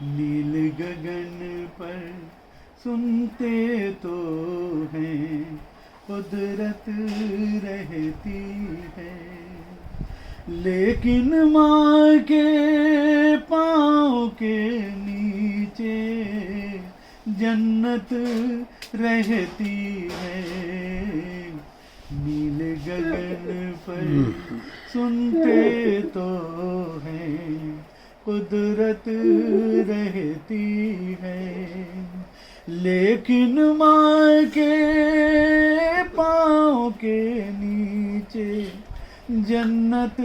नील गगन पर सुनते तो हैं, कुदरत रहती है, लेकिन माँ के पाँव के नीचे जन्नत रहती है। नील गगन पर सुनते तो हैं, कुदरत रहती है, लेकिन माँ के पाँव के नीचे जन्नत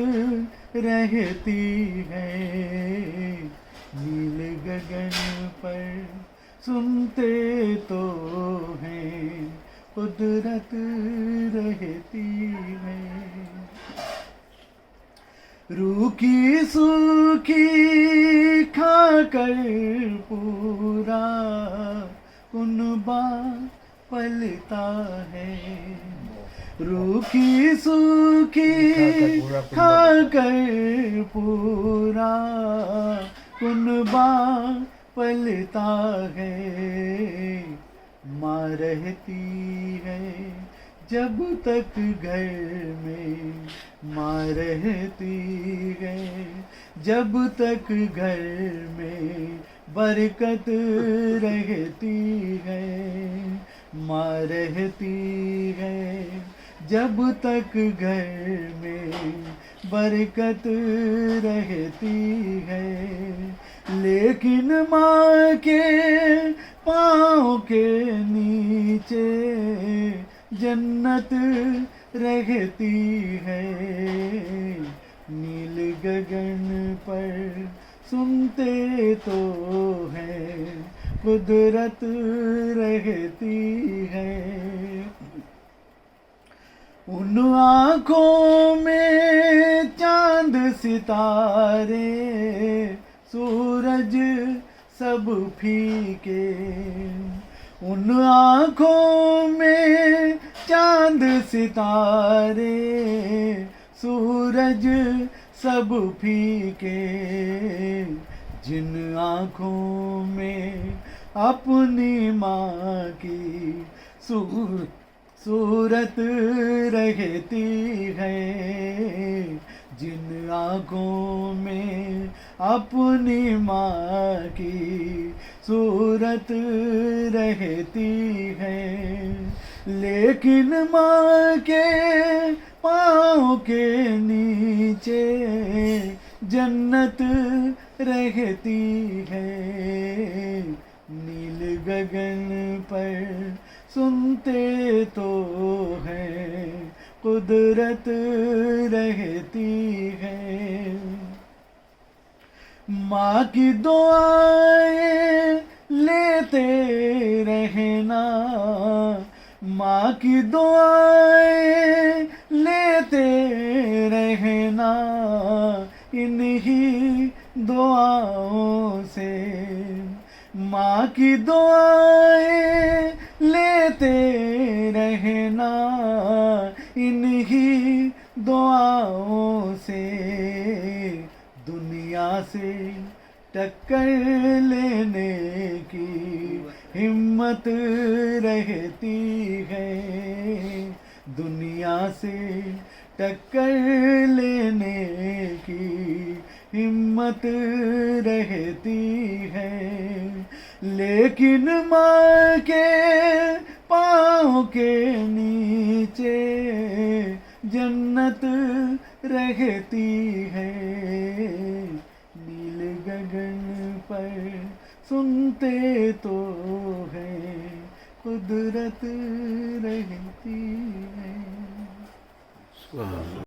रहती है। नील गगन पर सुनते तो हैं, कुदरत रहती है। रूखी सूखी खाकर पूरा कुनबा पलता है, रूखी सूखी खाकर पूरा कुनबा पलता है। माँ रहती है जब तक घर में, माँ रहती है जब तक घर में बरकत रहती है। माँ रहती है जब तक घर में बरकत रहती है, लेकिन माँ के पाँव के नीचे जन्नत रहती है। नील गगन पर सुनते तो हैं, कुदरत रहती है। उन आँखों में चांद सितारे सूरज सब फीके, उन आँखों में चांद सितारे सूरज सब फीके, जिन आँखों में अपनी माँ की सूरत रहती है, जिन आँखों में अपनी माँ की सूरत रहती है, लेकिन माँ के पाँव के नीचे जन्नत रहती है। नील गगन पर सुनते तो हैं, कुदरत रहती है। माँ की दुआएं लेते रहना, माँ की दुआएं लेते रहना, इन्हीं दुआओं से माँ की दुआएं लेते रहना, इन्हीं दुआओं से दुनिया से टक्कर लेने की हिम्मत रहती है। दुनिया से टक्कर लेने की हिम्मत रहती है, लेकिन माँ के पाँव के नीचे जन्नत रहती है। नील गगन पर सुनते तो हैं, कुदरत रहती है।